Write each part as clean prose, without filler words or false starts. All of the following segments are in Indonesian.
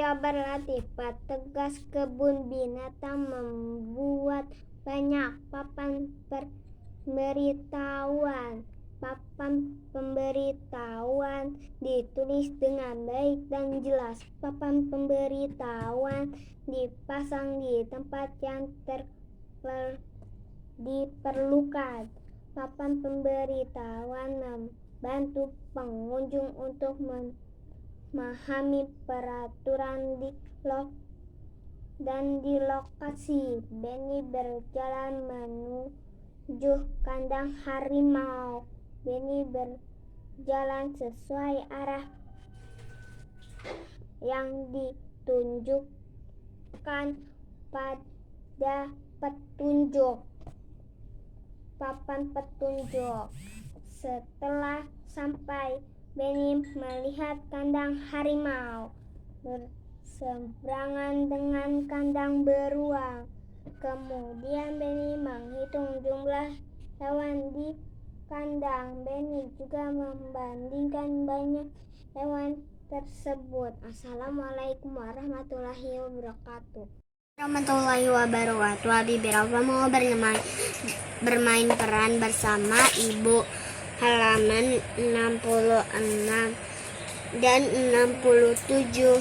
Ayo berlatih. Petugas kebun binatang membuat banyak papan pemberitahuan. Papan pemberitahuan ditulis dengan baik dan jelas. Papan pemberitahuan dipasang di tempat yang diperlukan. Papan pemberitahuan membantu pengunjung untuk memahami peraturan di lokasi. Benny berjalan menuju kandang harimau. Benny berjalan sesuai arah yang ditunjukkan pada papan petunjuk. Setelah sampai, Benny melihat kandang harimau berseberangan dengan kandang beruang. Kemudian Benny menghitung jumlah hewan di kandang. Benny juga membandingkan banyak hewan tersebut. Assalamualaikum warahmatullahi wabarakatuh. Abi Birawa mau bermain peran bersama Ibu halaman 66 dan 67.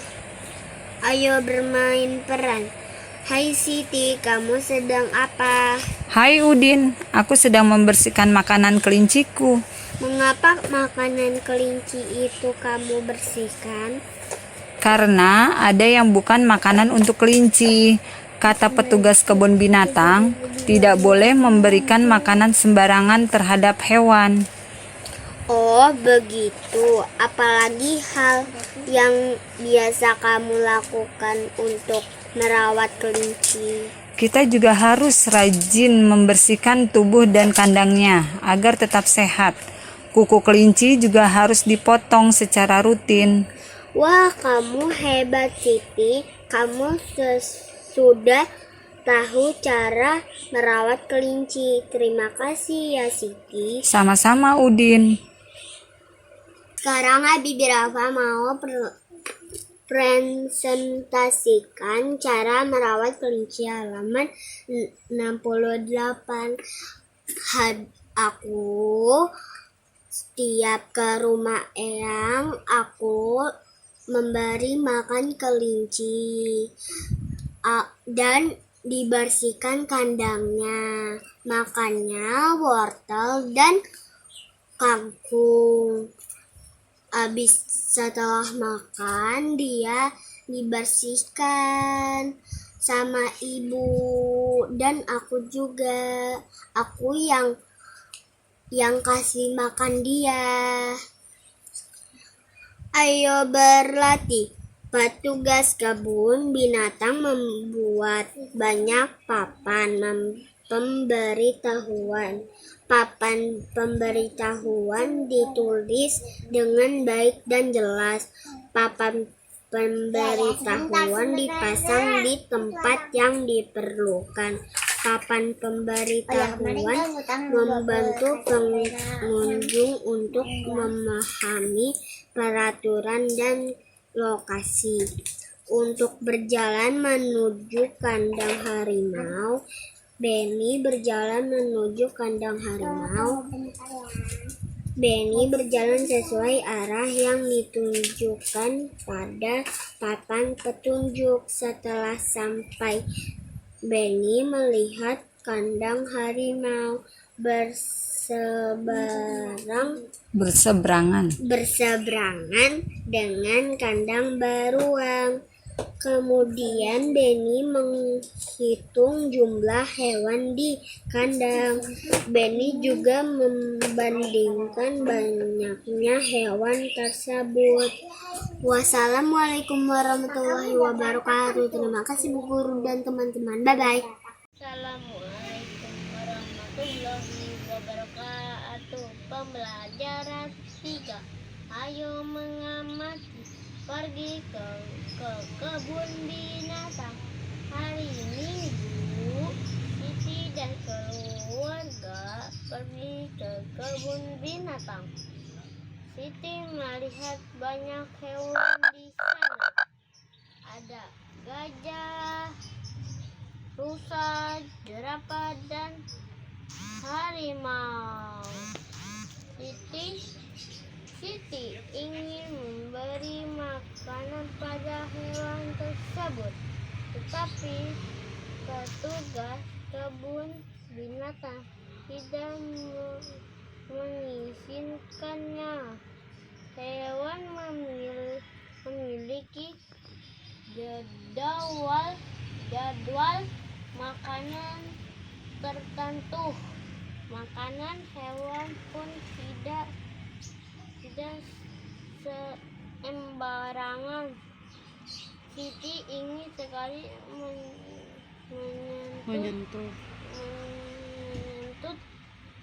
Ayo bermain peran. Hai Siti, kamu sedang apa? Hai Udin, aku sedang membersihkan makanan kelinciku. Mengapa makanan kelinci itu kamu bersihkan? Karena ada yang bukan makanan untuk kelinci. Kata petugas kebun binatang, tidak boleh memberikan makanan sembarangan terhadap hewan. Oh begitu, apalagi hal yang biasa kamu lakukan untuk merawat kelinci? Kita juga harus rajin membersihkan tubuh dan kandangnya agar tetap sehat. Kuku kelinci juga harus dipotong secara rutin. Wah, kamu hebat Siti, kamu sudah tahu cara merawat kelinci. Terima kasih ya Siti. Sama-sama Udin. Sekarang Abi Birawa mau presentasikan cara merawat kelinci halaman 68. Aku setiap ke rumah Eyang, aku memberi makan kelinci dan dibersihkan kandangnya. Makannya wortel dan kangkung. Habis setelah makan dia dibersihkan sama ibu dan aku juga. Aku yang kasih makan dia. Ayo berlatih. Petugas kebun binatang membuat banyak papan pemberitahuan. Papan pemberitahuan ditulis dengan baik dan jelas. Papan pemberitahuan dipasang di tempat yang diperlukan. Papan pemberitahuan membantu pengunjung untuk memahami peraturan dan lokasi. Untuk berjalan menuju kandang harimau, Benny berjalan menuju kandang harimau. Benny berjalan sesuai arah yang ditunjukkan pada papan petunjuk. Setelah sampai, Benny melihat kandang harimau berseberangan dengan kandang beruang. Kemudian Benny menghitung jumlah hewan di kandang. Benny juga membandingkan banyaknya hewan tersebut. Wassalamualaikum warahmatullahi wabarakatuh. Terima kasih Bu Guru dan teman-teman. Bye-bye. Assalamualaikum warahmatullahi wabarakatuh. Pembelajaran 3. Ayo mengamati. Pergi ke kebun binatang. Hari ini Minggu, Siti dan keluarga pergi ke kebun binatang. Siti melihat banyak hewan di sana. ada gajah, rusa, jerapah, dan harimau. Siti ingin memberi makanan pada hewan tersebut, tetapi petugas kebun binatang tidak mengizinkannya. Hewan memiliki jadwal makanan tertentu. Makanan hewan pun tidak sembarangan. Siti ingin sekali menyentuh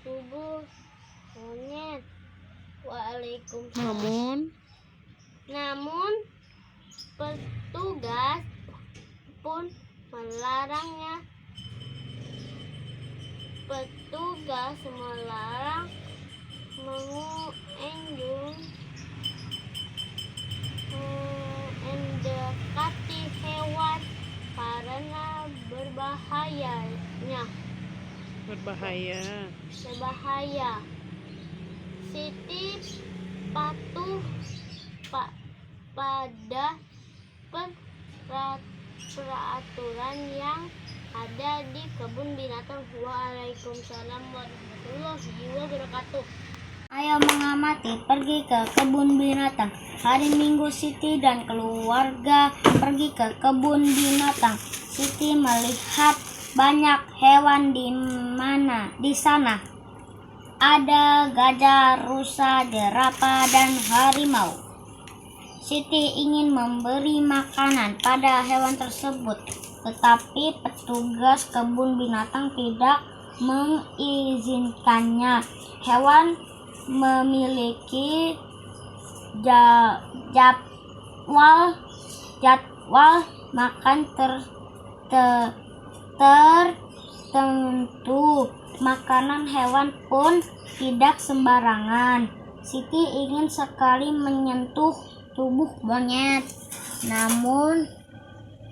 tubuh monyet. Waalaikumsalam. Namun petugas pun melarangnya. Petugas melarang mendekati hewan karena berbahaya. Siti patuh pada peraturan yang ada di kebun binatang. Waalaikumsalam warahmatullahi wabarakatuh. Ayo mengamati, pergi ke kebun binatang. Hari Minggu Siti dan keluarga pergi ke kebun binatang. Siti melihat banyak hewan di sana. Ada gajah, rusa, jerapah, dan harimau. Siti ingin memberi makanan pada hewan tersebut, tetapi petugas kebun binatang tidak mengizinkannya. Hewan memiliki jadwal makan tertentu. Makanan hewan pun tidak sembarangan. Siti ingin sekali menyentuh tubuh monyet, namun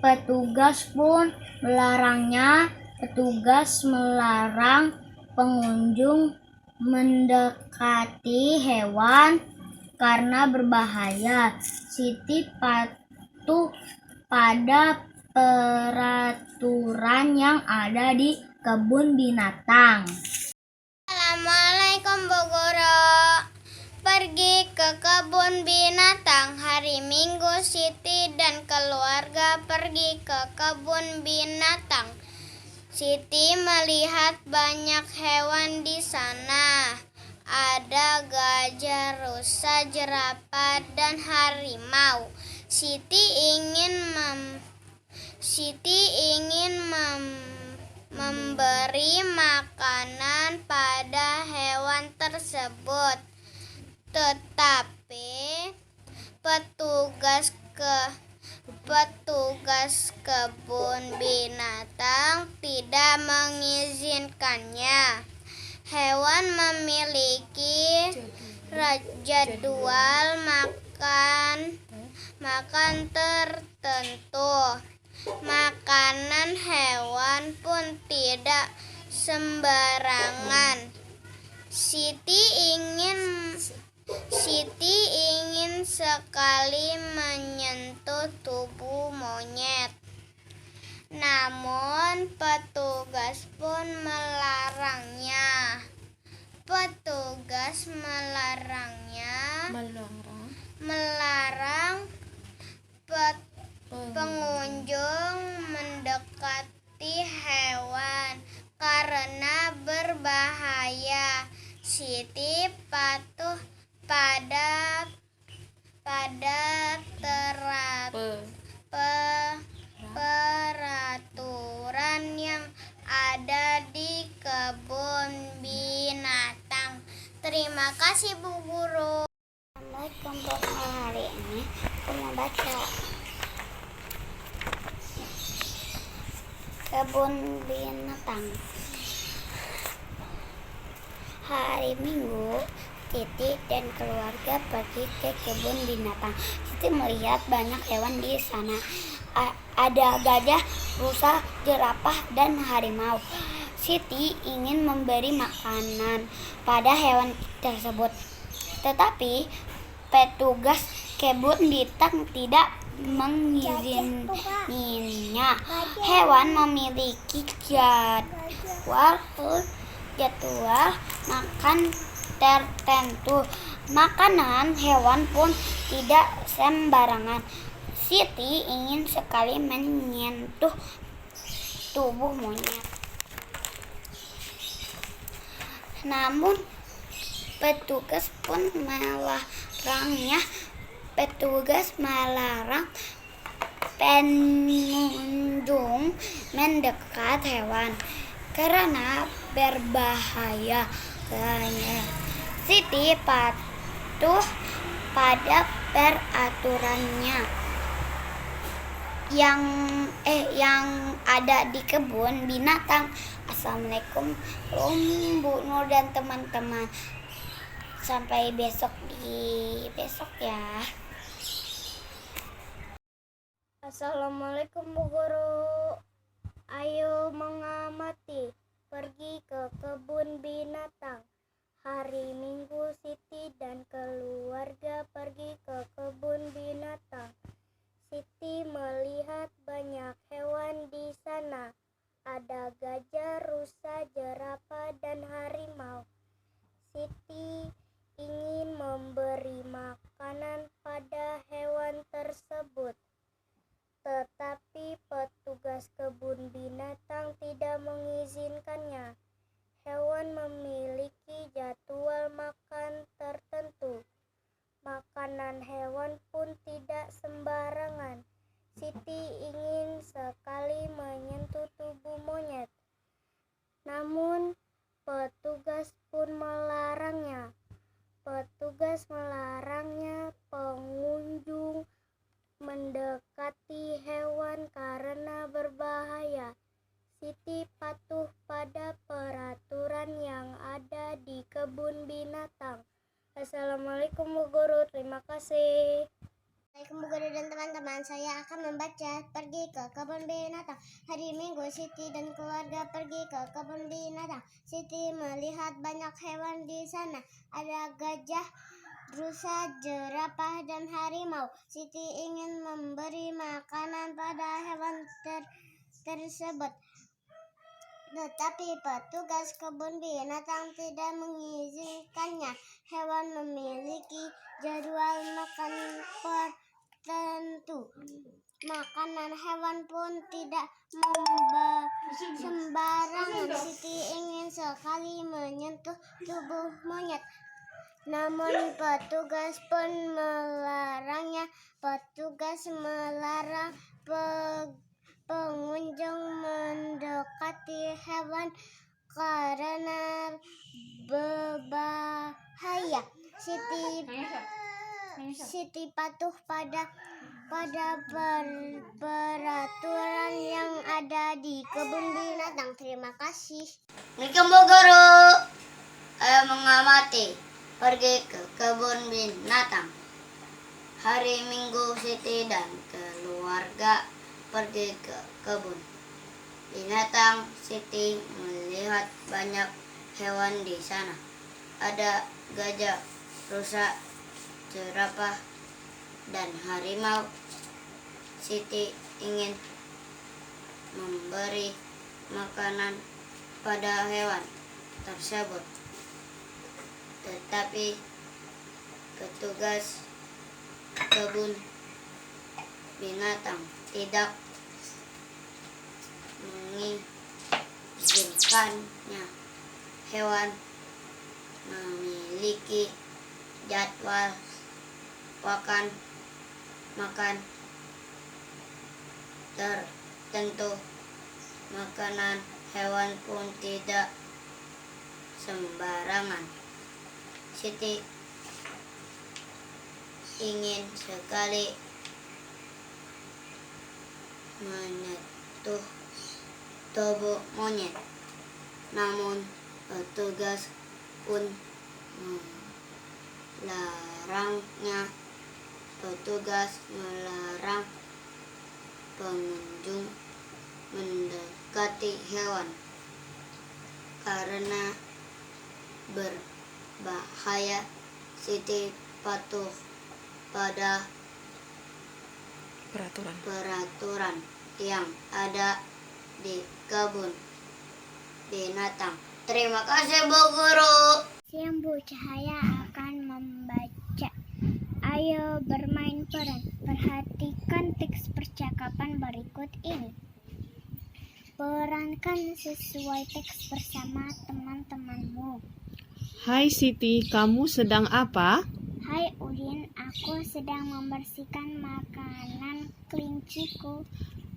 petugas pun melarangnya. Petugas melarang pengunjung mendekati hewan karena berbahaya. Siti patuh pada peraturan yang ada di kebun binatang. Assalamualaikum Bu Guru. Pergi ke kebun binatang. Hari Minggu Siti dan keluarga pergi ke kebun binatang. Siti melihat banyak hewan di sana. Ada gajah, rusa, jerapah, dan harimau. Siti ingin memberi makanan pada hewan tersebut, tetapi petugas kebun binatang tidak mengizinkannya. Hewan memiliki jadwal makan tertentu. Makanan hewan pun tidak sembarangan. Siti ingin sekali menyentuh tubuh monyet, namun petugas pun melarangnya. Melarang pengunjung mendekati hewan karena berbahaya. Siti patuh pada peraturan yang ada di kebun binatang. Terima kasih Bu Guru. Assalamualaikum. Hari ini aku mau baca kebun binatang. Hari Minggu, Siti dan keluarga pergi ke kebun binatang. Siti melihat banyak hewan di sana. ada gajah, rusa, jerapah, dan harimau. Siti ingin memberi makanan pada hewan tersebut, tetapi petugas kebun binatang tidak mengizinkannya. Hewan memiliki jadwal makan tertentu. Makanan hewan pun tidak sembarangan. Siti ingin sekali menyentuh tubuh monyet. Namun petugas pun melarangnya. Petugas melarang pengunjung mendekat hewan karena berbahaya. Siti patuh pada peraturannya yang ada di kebun binatang. Assalamualaikum Bu Nur dan teman-teman. Sampai besok ya. Assalamualaikum Bu Guru. Ayo mengamati, pergi ke kebun binatang. Hari Minggu Siti dan keluarga pergi ke kebun binatang. Siti melihat banyak hewan di sana. Ada gajah, rusa, jerapah, dan harimau. Siti ingin memberi makanan pada hewan tersebut, tetapi petugas kebun binatang tidak mengizinkannya. Hewan memiliki jadwal makan tertentu. Makanan hewan pun tidak sembarangan. Siti ingin sekali menyentuh tubuh monyet, namun petugas pun melarangnya. Pengunjung mendekati hewan karena berbahaya. Siti patuh pada peraturan yang ada di kebun binatang. Assalamualaikum Bu Guru, terima kasih. Assalamualaikum Bu Guru dan teman-teman. Saya akan membaca Pergi ke Kebun Binatang. Hari Minggu Siti dan keluarga pergi ke kebun binatang. Siti melihat banyak hewan di sana. Ada gajah, rusa, jerapah, dan harimau. Siti ingin memberi makanan pada hewan tersebut, tetapi petugas kebun binatang tidak mengizinkannya. Hewan memiliki jadwal makan tertentu. Makanan hewan pun tidak sembarangan. Siti ingin sekali menyentuh tubuh monyet, namun petugas pun melarangnya. Petugas melarang pengunjung mendekati hewan karena berbahaya. Siti patuh pada peraturan yang ada di kebun binatang. Terima kasih. Assalamualaikum Bu Guru. Ayo mengamati, pergi ke kebun binatang. Hari Minggu Siti dan keluarga pergi ke kebun binatang. Siti melihat banyak hewan di sana. Ada gajah, rusa, jerapah, dan harimau. Siti ingin memberi makanan pada hewan tersebut, tetapi petugas kebun binatang tidak mengizinkannya. Hewan memiliki jadwal makan tertentu. Makanan hewan pun tidak sembarangan. Siti ingin sekali menyentuh tubuh monyet, namun petugas pun melarangnya. Petugas melarang pengunjung mendekati hewan karena berbahaya. Siti patuh pada peraturan yang ada di kebun binatang. Terima kasih Bu Guru. Siang Bu, Cahaya akan membaca. Ayo bermain peran. Perhatikan teks percakapan berikut ini. Perankan sesuai teks bersama teman-temanmu. Hai Siti, kamu sedang apa? Hai Udin, aku sedang membersihkan makanan kelinciku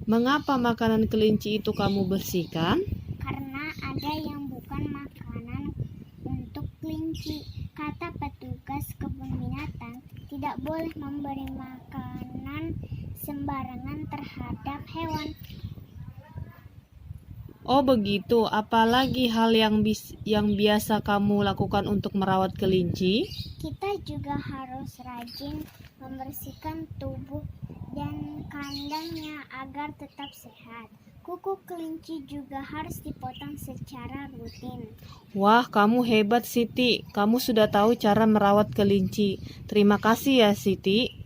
Mengapa makanan kelinci itu kamu bersihkan? karena ada yang bukan makanan untuk kelinci. Kata petugas kebun binatang, tidak boleh memberi makanan sembarangan terhadap hewan. Oh begitu, apalagi hal yang biasa kamu lakukan untuk merawat kelinci? Kita juga harus rajin membersihkan tubuh dan kandangnya agar tetap sehat. Kuku kelinci juga harus dipotong secara rutin. Wah, kamu hebat Siti, kamu sudah tahu cara merawat kelinci. Terima kasih ya Siti.